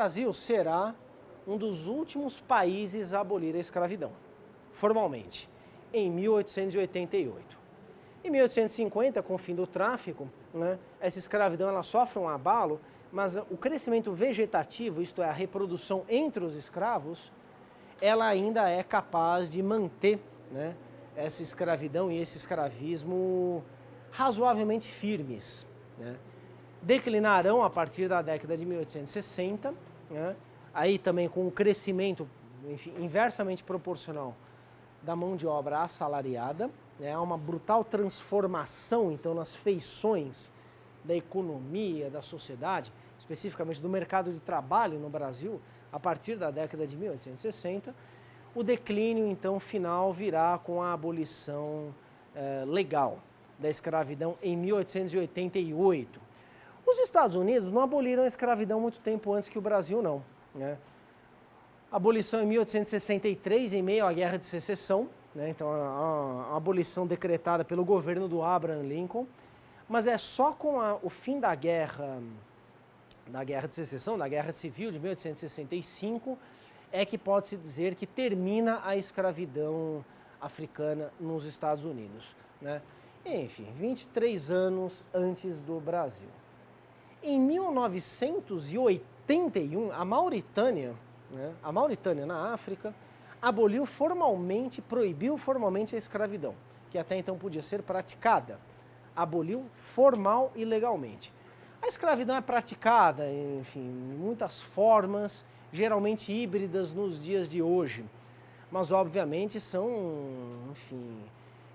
Brasil será um dos últimos países a abolir a escravidão, formalmente, em 1888. Em 1850, com o fim do tráfico, né, essa escravidão ela sofre um abalo, mas o crescimento vegetativo, isto é, a reprodução entre os escravos, ela ainda é capaz de manter, né, essa escravidão e esse escravismo razoavelmente firmes, né. Declinarão a partir da década de 1860, né, aí também com o crescimento, enfim, inversamente proporcional da mão de obra assalariada, né, há uma brutal transformação, então, nas feições da economia, da sociedade, especificamente do mercado de trabalho no Brasil, a partir da década de 1860, o declínio, então, final virá com a abolição legal da escravidão em 1888. Os Estados Unidos não aboliram a escravidão muito tempo antes que o Brasil, não, né? Abolição em 1863, em meio à Guerra de Secessão, né? Então a abolição decretada pelo governo do Abraham Lincoln, mas é só com o fim da Guerra de Secessão, da Guerra Civil de 1865, é que pode-se dizer que termina a escravidão africana nos Estados Unidos, né? Enfim, 23 anos antes do Brasil. Em 1981, a Mauritânia, né, na África, proibiu formalmente a escravidão, que até então podia ser praticada. Aboliu formal e legalmente. A escravidão é praticada, enfim, em muitas formas, geralmente híbridas nos dias de hoje, mas obviamente são, enfim,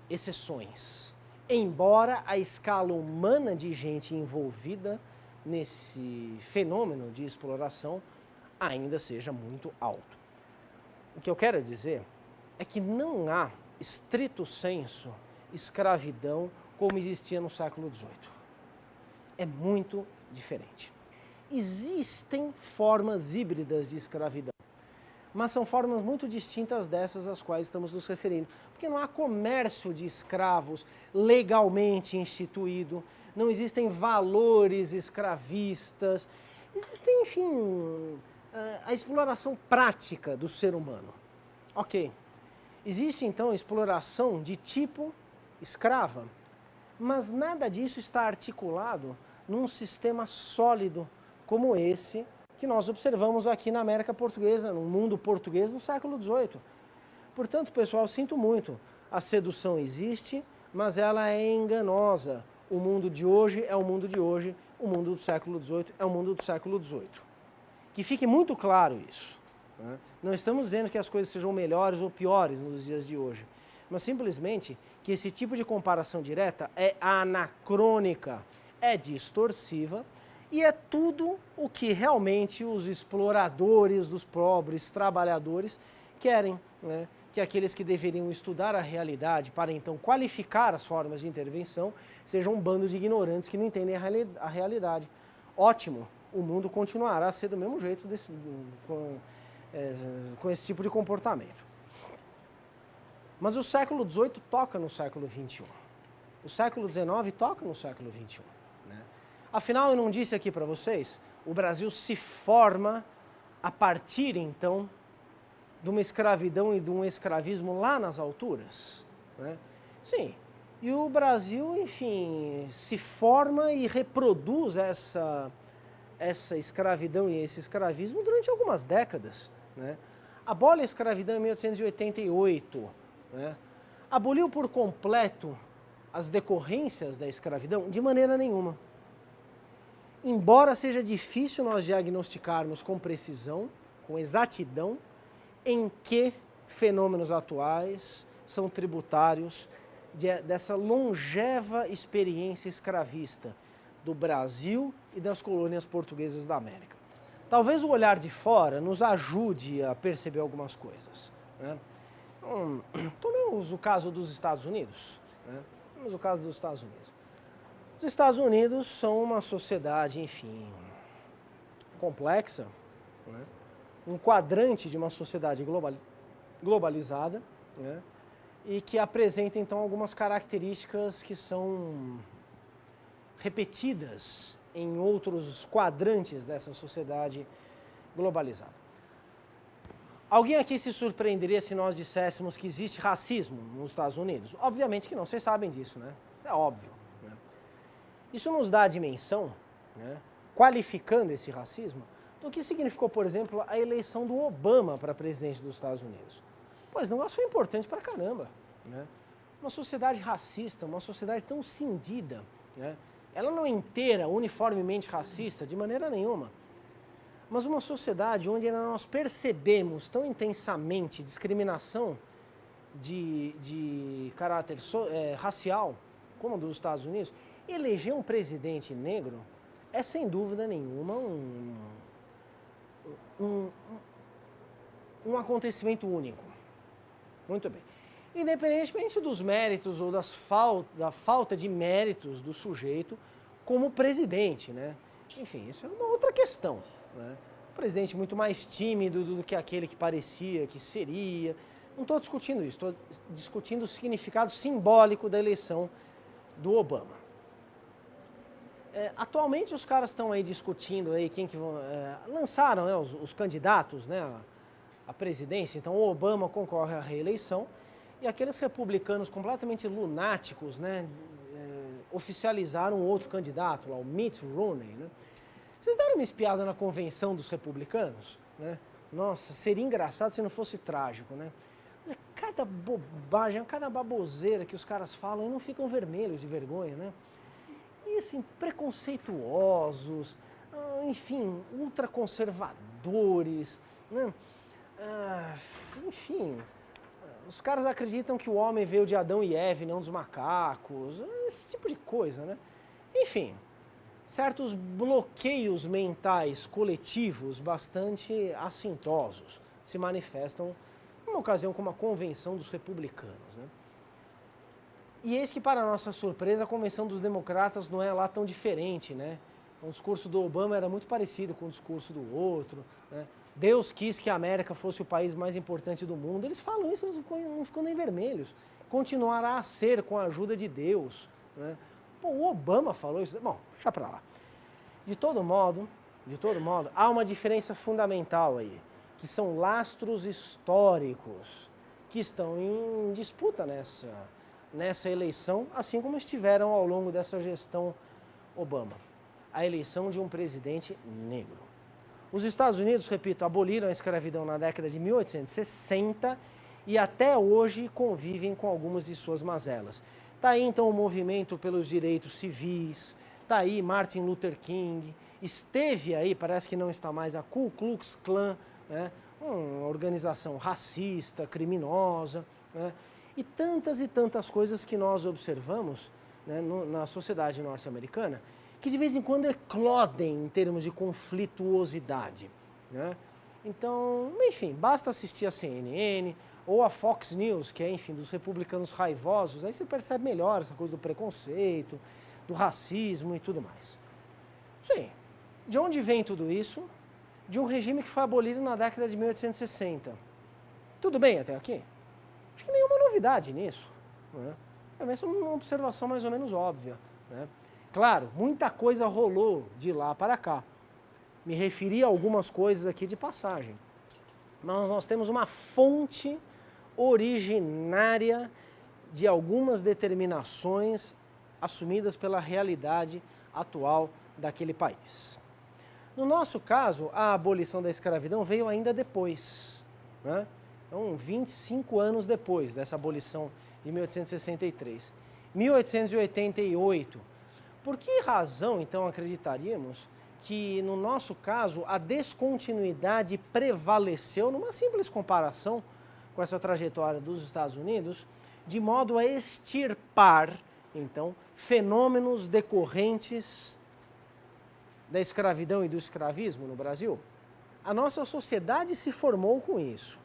exceções. Embora a escala humana de gente envolvida nesse fenômeno de exploração ainda seja muito alto. O que eu quero dizer é que não há, estrito sensu, escravidão como existia no século XVIII. É muito diferente. Existem formas híbridas de escravidão, mas são formas muito distintas dessas às quais estamos nos referindo, porque não há comércio de escravos legalmente instituído, não existem valores escravistas, existem, enfim, a exploração prática do ser humano. Ok, existe então a exploração de tipo escrava, mas nada disso está articulado num sistema sólido como esse que nós observamos aqui na América Portuguesa, no mundo português no século XVIII. Portanto, pessoal, sinto muito, a sedução existe, mas ela é enganosa. O mundo de hoje é o mundo de hoje, o mundo do século XVIII é o mundo do século XVIII. Que fique muito claro isso, né? Não estamos dizendo que as coisas sejam melhores ou piores nos dias de hoje, mas simplesmente que esse tipo de comparação direta é anacrônica, é distorsiva e é tudo o que realmente os exploradores dos pobres trabalhadores querem, né? Que aqueles que deveriam estudar a realidade para então qualificar as formas de intervenção sejam um bando de ignorantes que não entendem a realidade. Ótimo, o mundo continuará a ser do mesmo jeito com esse tipo de comportamento. Mas o século XVIII toca no século XXI. O século XIX toca no século XXI. Né? Afinal, eu não disse aqui para vocês, o Brasil se forma a partir, então, de uma escravidão e de um escravismo lá nas alturas, né? Sim, e o Brasil, enfim, se forma e reproduz essa escravidão e esse escravismo durante algumas décadas, né? Abole a escravidão em 1888, né? Aboliu por completo as decorrências da escravidão? De maneira nenhuma. Embora seja difícil nós diagnosticarmos com precisão, com exatidão, em que fenômenos atuais são tributários dessa longeva experiência escravista do Brasil e das colônias portuguesas da América. Talvez o olhar de fora nos ajude a perceber algumas coisas, né? Tomemos o caso dos Estados Unidos, né? Tomemos o caso dos Estados Unidos. Os Estados Unidos são uma sociedade, enfim, complexa, né? Um quadrante de uma sociedade globalizada, né? E que apresenta, então, algumas características que são repetidas em outros quadrantes dessa sociedade globalizada. Alguém aqui se surpreenderia se nós disséssemos que existe racismo nos Estados Unidos? Obviamente que não, vocês sabem disso, né? É óbvio. Né? Isso nos dá a dimensão, né, qualificando esse racismo, do que significou, por exemplo, a eleição do Obama para presidente dos Estados Unidos. Pois o negócio foi importante pra caramba. Né? Uma sociedade racista, uma sociedade tão cindida, né? Ela não é inteira, uniformemente racista, de maneira nenhuma. Mas uma sociedade onde nós percebemos tão intensamente discriminação de caráter racial, como a dos Estados Unidos, eleger um presidente negro é, sem dúvida nenhuma, um acontecimento único. Muito bem. Independentemente dos méritos ou da falta de méritos do sujeito como presidente, né? Enfim, isso é uma outra questão. Né? Um presidente muito mais tímido do que aquele que parecia que seria. Não estou discutindo isso, estou discutindo o significado simbólico da eleição do Obama. Atualmente os caras estão aí discutindo aí quem que vão, lançaram, né, os candidatos, né, à presidência. Então o Obama concorre à reeleição e aqueles republicanos completamente lunáticos, né, oficializaram outro candidato lá, o Mitt Romney, né? Vocês deram uma espiada na convenção dos republicanos? Né? Nossa, seria engraçado se não fosse trágico, né? Cada bobagem, cada baboseira que os caras falam e não ficam vermelhos de vergonha, né? E assim, preconceituosos, enfim, ultraconservadores, né? Enfim, os caras acreditam que o homem veio de Adão e Eva e não dos macacos, esse tipo de coisa, né? Enfim, certos bloqueios mentais coletivos bastante assintosos se manifestam numa ocasião como a convenção dos republicanos, né? E eis que, para nossa surpresa, a convenção dos democratas não é lá tão diferente, né? O discurso do Obama era muito parecido com o discurso do outro, né? Deus quis que a América fosse o país mais importante do mundo. Eles falam isso, eles não ficam nem vermelhos. Continuará a ser com a ajuda de Deus, né? Pô, o Obama falou isso. Bom, deixa pra lá. De todo modo, há uma diferença fundamental aí, que são lastros históricos que estão em disputa nessa eleição, assim como estiveram ao longo dessa gestão Obama. A eleição de um presidente negro. Os Estados Unidos, repito, aboliram a escravidão na década de 1860 e até hoje convivem com algumas de suas mazelas. Está aí então o movimento pelos direitos civis, está aí Martin Luther King, esteve aí, parece que não está mais, a Ku Klux Klan, né? Uma organização racista, criminosa, né? E tantas coisas que nós observamos, né, na sociedade norte-americana, que de vez em quando eclodem em termos de conflituosidade, né? Então, enfim, basta assistir a CNN ou a Fox News, que é, enfim, dos republicanos raivosos, aí você percebe melhor essa coisa do preconceito, do racismo e tudo mais. Sim, de onde vem tudo isso? De um regime que foi abolido na década de 1860. Tudo bem até aqui? Acho que nenhuma novidade nisso, né? Essa é uma observação mais ou menos óbvia, né? Claro, muita coisa rolou de lá para cá. Me referi a algumas coisas aqui de passagem. Mas nós temos uma fonte originária de algumas determinações assumidas pela realidade atual daquele país. No nosso caso, a abolição da escravidão veio ainda depois, né? Então, 25 anos depois dessa abolição de 1863. 1888. Por que razão, então, acreditaríamos que, no nosso caso, a descontinuidade prevaleceu numa simples comparação com essa trajetória dos Estados Unidos, de modo a extirpar, então, fenômenos decorrentes da escravidão e do escravismo no Brasil? A nossa sociedade se formou com isso.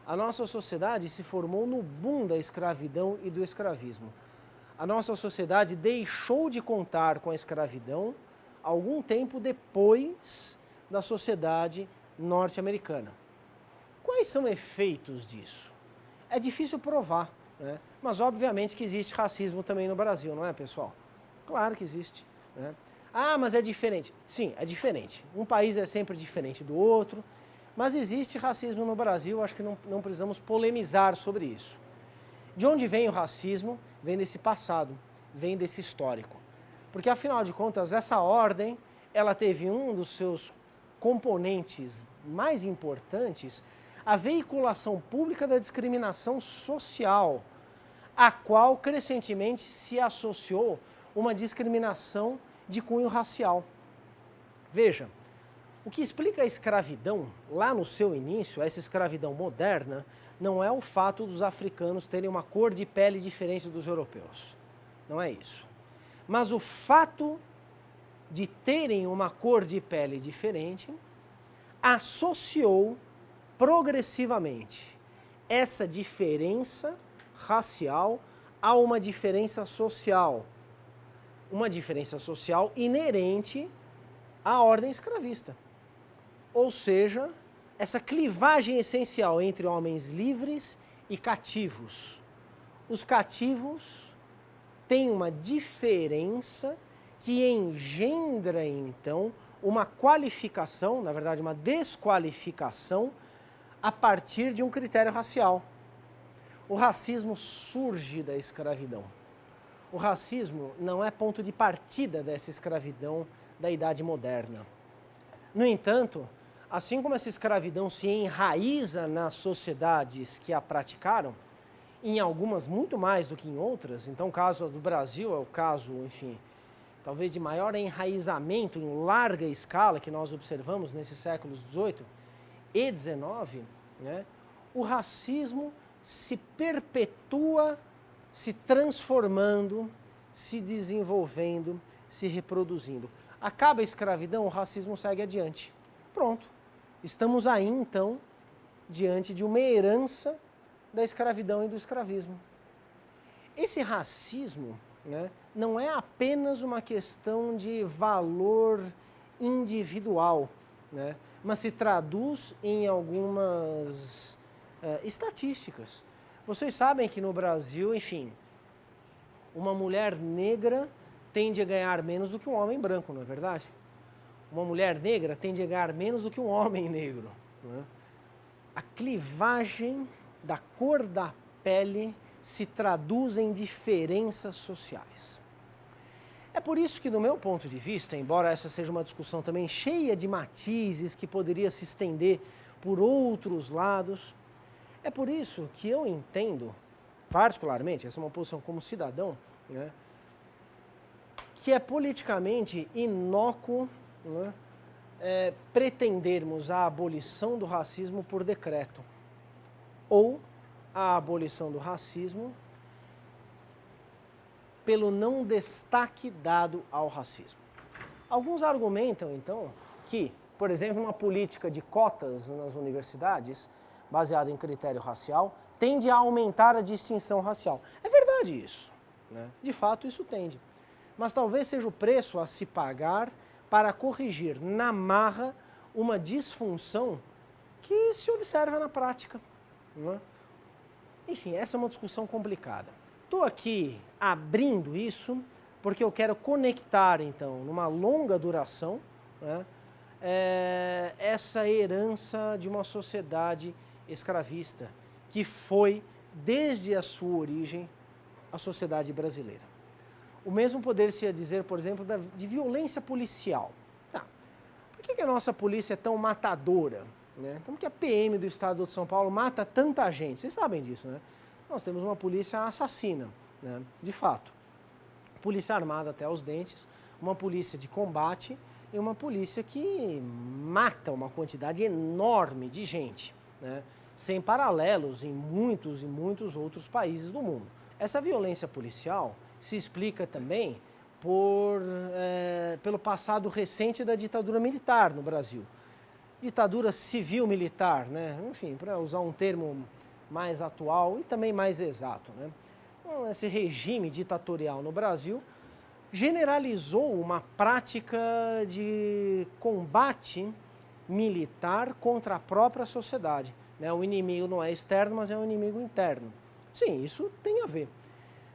A nossa sociedade se formou no boom da escravidão e do escravismo. A nossa sociedade deixou de contar com a escravidão algum tempo depois da sociedade norte-americana. Quais são efeitos disso? É difícil provar, né? Mas obviamente que existe racismo também no Brasil, não é, pessoal? Claro que existe, né? Ah, mas é diferente. Sim, é diferente. Um país é sempre diferente do outro, mas existe racismo no Brasil, acho que não precisamos polemizar sobre isso. De onde vem o racismo? Vem desse passado, vem desse histórico. Porque, afinal de contas, essa ordem, ela teve um dos seus componentes mais importantes, a veiculação pública da discriminação social, a qual crescentemente se associou uma discriminação de cunho racial. Veja, o que explica a escravidão, lá no seu início, essa escravidão moderna, não é o fato dos africanos terem uma cor de pele diferente dos europeus. Não é isso. Mas o fato de terem uma cor de pele diferente associou progressivamente essa diferença racial a uma diferença social. Uma diferença social inerente à ordem escravista. Ou seja, essa clivagem essencial entre homens livres e cativos. Os cativos têm uma diferença que engendra, então, uma qualificação, na verdade, uma desqualificação, a partir de um critério racial. O racismo surge da escravidão. O racismo não é ponto de partida dessa escravidão da Idade Moderna. No entanto, assim como essa escravidão se enraiza nas sociedades que a praticaram, em algumas muito mais do que em outras, então o caso do Brasil é o caso, enfim, talvez de maior enraizamento em larga escala que nós observamos nesses séculos XVIII e XIX, né, o racismo se perpetua, se transformando, se desenvolvendo, se reproduzindo. Acaba a escravidão, o racismo segue adiante. Pronto. Estamos aí, então, diante de uma herança da escravidão e do escravismo. Esse racismo, né, não é apenas uma questão de valor individual, né, mas se traduz em algumas estatísticas. Vocês sabem que no Brasil, enfim, uma mulher negra tende a ganhar menos do que um homem branco, não é verdade? Uma mulher negra tende a ganhar menos do que um homem negro. Né? A clivagem da cor da pele se traduz em diferenças sociais. É por isso que, do meu ponto de vista, embora essa seja uma discussão também cheia de matizes que poderia se estender por outros lados, é por isso que eu entendo, particularmente, essa é uma posição como cidadão, né, que é politicamente inócuo, né, pretendermos a abolição do racismo por decreto ou a abolição do racismo pelo não destaque dado ao racismo. Alguns argumentam, então, que, por exemplo, uma política de cotas nas universidades, baseada em critério racial, tende a aumentar a distinção racial. É verdade isso, né? De fato isso tende. Mas talvez seja o preço a se pagar para corrigir na marra uma disfunção que se observa na prática. Né? Enfim, essa é uma discussão complicada. Estou aqui abrindo isso porque eu quero conectar, então, numa longa duração, né, essa herança de uma sociedade escravista, que foi, desde a sua origem, a sociedade brasileira. O mesmo poder-se dizer, por exemplo, de violência policial. Por que a nossa polícia é tão matadora? Né? Como que a PM do estado de São Paulo mata tanta gente? Vocês sabem disso, né? Nós temos uma polícia assassina, né? De fato. Polícia armada até os dentes, uma polícia de combate e uma polícia que mata uma quantidade enorme de gente, né? Sem paralelos em muitos e muitos outros países do mundo. Essa violência policial se explica também pelo passado recente da ditadura militar no Brasil. Ditadura civil-militar, né? Enfim, para usar um termo mais atual e também mais exato, né? Então, esse regime ditatorial no Brasil generalizou uma prática de combate militar contra a própria sociedade. Né? O inimigo não é externo, mas é um inimigo interno. Sim, isso tem a ver.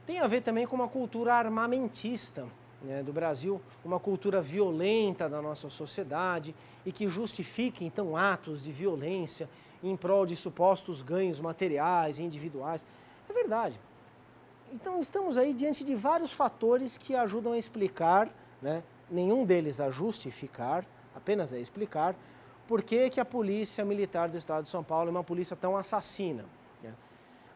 Tem a ver também com uma cultura armamentista, né, do Brasil, uma cultura violenta da nossa sociedade e que justifique, então, atos de violência em prol de supostos ganhos materiais, individuais. É verdade. Então, estamos aí diante de vários fatores que ajudam a explicar, né, nenhum deles a justificar, apenas a explicar, por que a Polícia Militar do Estado de São Paulo é uma polícia tão assassina. Né?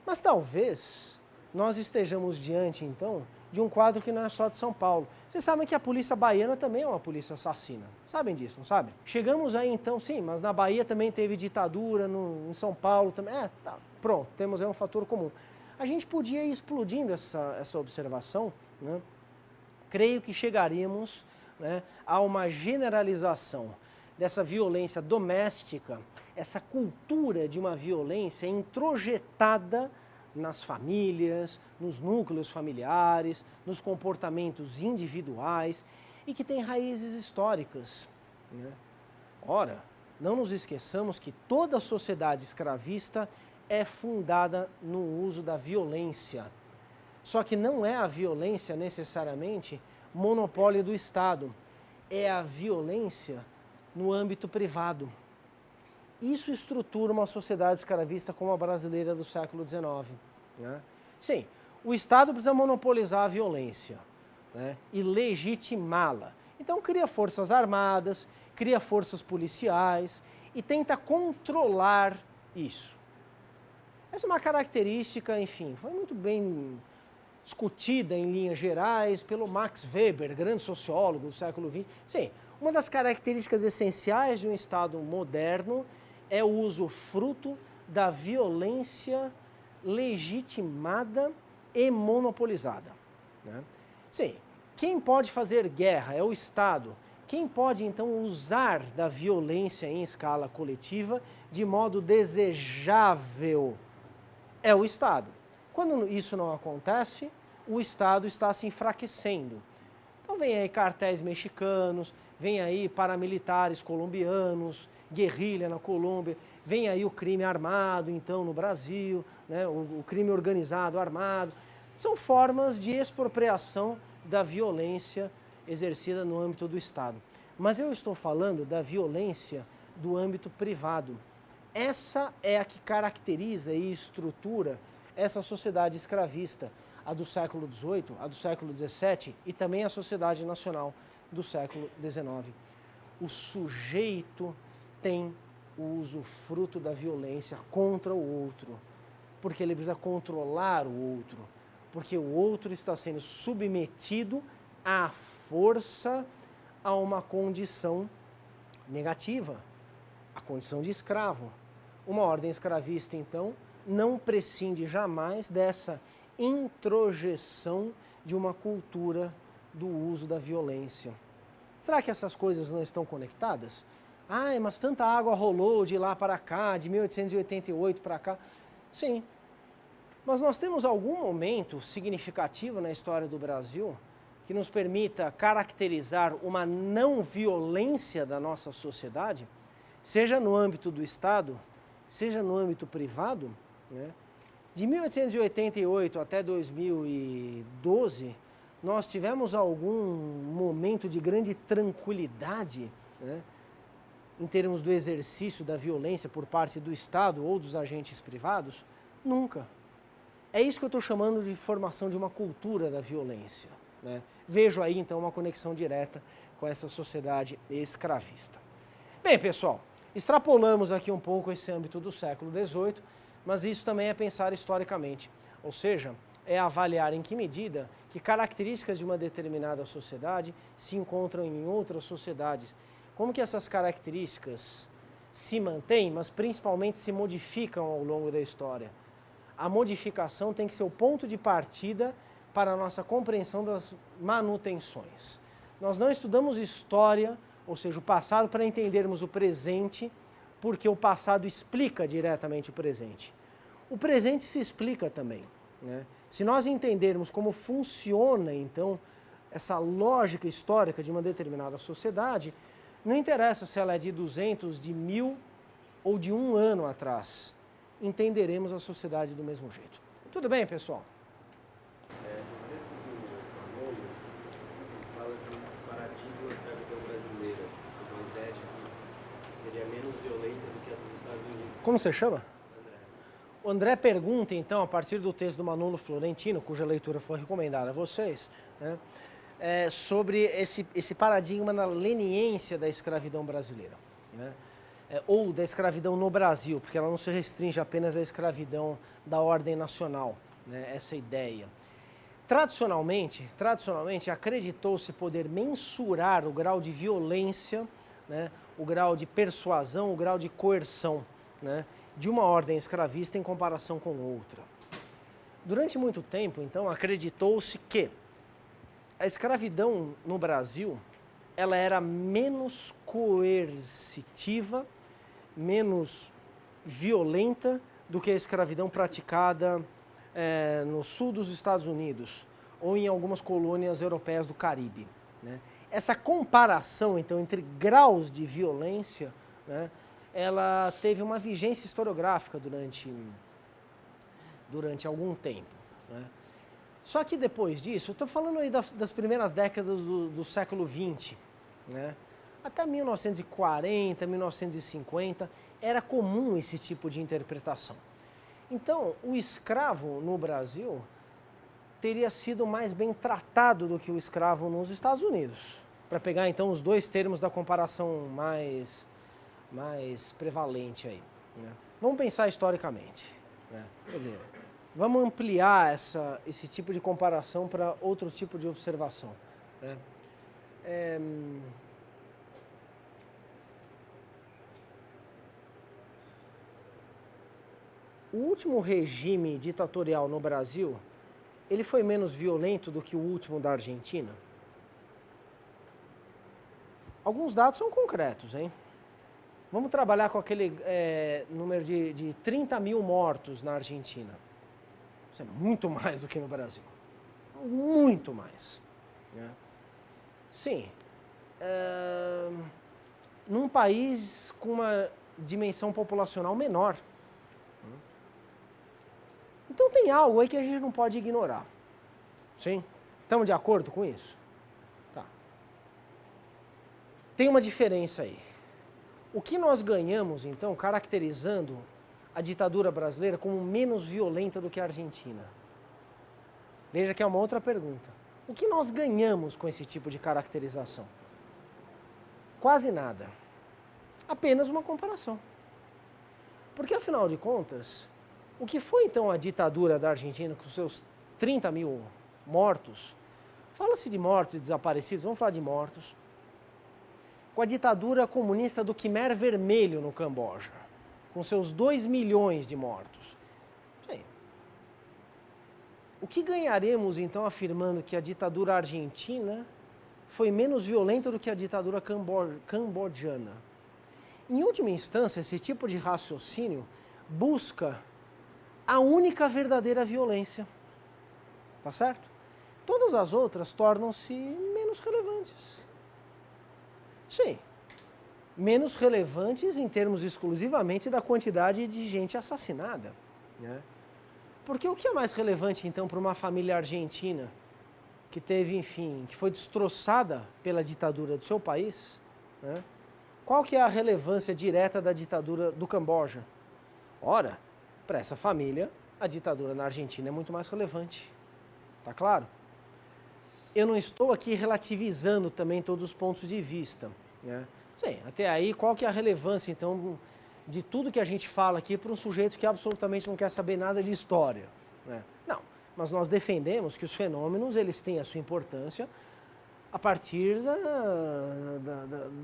Mas talvez nós estejamos diante, então, de um quadro que não é só de São Paulo. Vocês sabem que a polícia baiana também é uma polícia assassina. Sabem disso, não sabem? Chegamos aí então, sim, mas na Bahia também teve ditadura, em São Paulo também. Tá, pronto, temos aí um fator comum. A gente podia ir explodindo essa observação, né? Creio que chegaríamos, né, a uma generalização dessa violência doméstica, essa cultura de uma violência introjetada nas famílias, nos núcleos familiares, nos comportamentos individuais e que tem raízes históricas. Né? Ora, não nos esqueçamos que toda sociedade escravista é fundada no uso da violência. Só que não é a violência necessariamente monopólio do Estado, é a violência no âmbito privado. Isso estrutura uma sociedade escravista como a brasileira do século XIX. Né? Sim, o Estado precisa monopolizar a violência, né, e legitimá-la. Então cria forças armadas, cria forças policiais e tenta controlar isso. Essa é uma característica, enfim, foi muito bem discutida em linhas gerais pelo Max Weber, grande sociólogo do século XX. Sim, uma das características essenciais de um Estado moderno é o uso fruto da violência legitimada e monopolizada. Né? Sim, quem pode fazer guerra é o Estado. Quem pode, então, usar da violência em escala coletiva de modo desejável é o Estado. Quando isso não acontece, o Estado está se enfraquecendo. Então vem aí cartéis mexicanos, vem aí paramilitares colombianos, guerrilha na Colômbia, vem aí o crime armado, então, no Brasil, né, o crime organizado armado. São formas de expropriação da violência exercida no âmbito do Estado. Mas eu estou falando da violência do âmbito privado. Essa é a que caracteriza e estrutura essa sociedade escravista, a do século XVIII, a do século XVII e também a sociedade nacional do século XIX. O sujeito tem o usufruto da violência contra o outro, porque ele precisa controlar o outro, porque o outro está sendo submetido à força, a uma condição negativa, a condição de escravo. Uma ordem escravista, então, não prescinde jamais dessa introjeção de uma cultura do uso da violência. Será que essas coisas não estão conectadas? Ai, mas tanta água rolou de lá para cá, de 1888 para cá. Sim, mas nós temos algum momento significativo na história do Brasil que nos permita caracterizar uma não violência da nossa sociedade, seja no âmbito do Estado, seja no âmbito privado, né? De 1888 até 2012, nós tivemos algum momento de grande tranquilidade, né, em termos do exercício da violência por parte do Estado ou dos agentes privados? Nunca. É isso que eu estou chamando de formação de uma cultura da violência. Né? Vejo aí, então, uma conexão direta com essa sociedade escravista. Bem, pessoal, extrapolamos aqui um pouco esse âmbito do século XVIII, mas isso também é pensar historicamente, ou seja, é avaliar em que medida que características de uma determinada sociedade se encontram em outras sociedades. Como que essas características se mantêm, mas principalmente se modificam ao longo da história. A modificação tem que ser o ponto de partida para a nossa compreensão das manutenções. Nós não estudamos história, ou seja, o passado, para entendermos o presente, porque o passado explica diretamente o presente. O presente se explica também. Né? Se nós entendermos como funciona, então, essa lógica histórica de uma determinada sociedade, não interessa se ela é de 200, de 1000 ou de um ano atrás, entenderemos a sociedade do mesmo jeito. Tudo bem, pessoal? No texto do Camões, fala Como você chama? O André pergunta, então, a partir do texto do Manolo Florentino, cuja leitura foi recomendada a vocês, né, sobre esse paradigma na leniência da escravidão brasileira, né, ou da escravidão no Brasil, porque ela não se restringe apenas à escravidão da ordem nacional, né, essa ideia. Tradicionalmente acreditou-se poder mensurar o grau de violência, né, o grau de persuasão, o grau de coerção, né, de uma ordem escravista em comparação com outra. Durante muito tempo, então, acreditou-se que a escravidão no Brasil ela era menos coercitiva, menos violenta do que a escravidão praticada no sul dos Estados Unidos ou em algumas colônias europeias do Caribe, né? Essa comparação, então, entre graus de violência, né, ela teve uma vigência historiográfica durante algum tempo, né? Só que depois disso, eu estou falando aí das primeiras décadas do século XX, né? Até 1940, 1950, era comum esse tipo de interpretação. Então, o escravo no Brasil teria sido mais bem tratado do que o escravo nos Estados Unidos, para pegar então os dois termos da comparação mais prevalente aí, né? Vamos pensar historicamente, né? Quer dizer, vamos ampliar esse tipo de comparação para outro tipo de observação, né? O último regime ditatorial no Brasil, ele foi menos violento do que o último da Argentina? Alguns dados são concretos, hein? Vamos trabalhar com aquele número de 30 mil mortos na Argentina. Isso é muito mais do que no Brasil. Muito mais, né? Sim. Num país com uma dimensão populacional menor. Então tem algo aí que a gente não pode ignorar. Sim? Estamos de acordo com isso? Tá. Tem uma diferença aí. O que nós ganhamos, então, caracterizando a ditadura brasileira como menos violenta do que a Argentina? Veja que é uma outra pergunta. O que nós ganhamos com esse tipo de caracterização? Quase nada. Apenas uma comparação. Porque, afinal de contas, o que foi então a ditadura da Argentina com seus 30 mil mortos? Fala-se de mortos e desaparecidos, vamos falar de mortos. Com a ditadura comunista do Khmer Vermelho no Camboja, com seus 2 milhões de mortos. Sim. O que ganharemos então afirmando que a ditadura argentina foi menos violenta do que a ditadura cambodjana? Em última instância, esse tipo de raciocínio busca a única verdadeira violência, tá certo? Todas as outras tornam-se menos relevantes. Sim, menos relevantes em termos exclusivamente da quantidade de gente assassinada, né? Porque o que é mais relevante então para uma família argentina que teve, enfim, que foi destroçada pela ditadura do seu país, né? Qual que é a relevância direta da ditadura do Camboja? Ora, para essa família, a ditadura na Argentina é muito mais relevante. Tá claro? Eu não estou aqui relativizando também todos os pontos de vista, né? Sim, até aí, qual que é a relevância, então, de tudo que a gente fala aqui para um sujeito que absolutamente não quer saber nada de história, né? Não, mas nós defendemos que os fenômenos, eles têm a sua importância a partir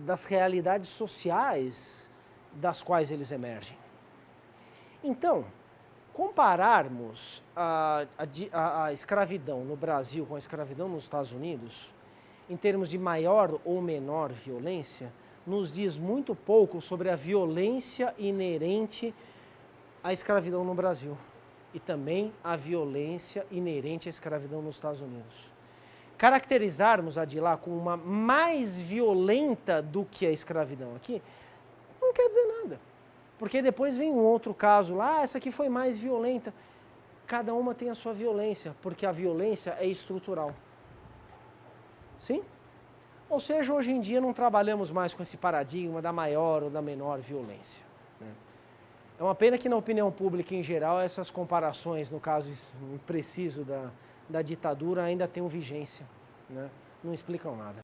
das realidades sociais das quais eles emergem. Então, compararmos a escravidão no Brasil com a escravidão nos Estados Unidos, em termos de maior ou menor violência, nos diz muito pouco sobre a violência inerente à escravidão no Brasil e também a violência inerente à escravidão nos Estados Unidos. Caracterizarmos a de lá como uma mais violenta do que a escravidão aqui, não quer dizer nada. Porque depois vem um outro caso lá, essa aqui foi mais violenta. Cada uma tem a sua violência, porque a violência é estrutural. Sim? Ou seja, hoje em dia não trabalhamos mais com esse paradigma da maior ou da menor violência, né? É uma pena que na opinião pública em geral essas comparações, no caso preciso da ditadura, ainda tenham vigência, né? Não explicam nada.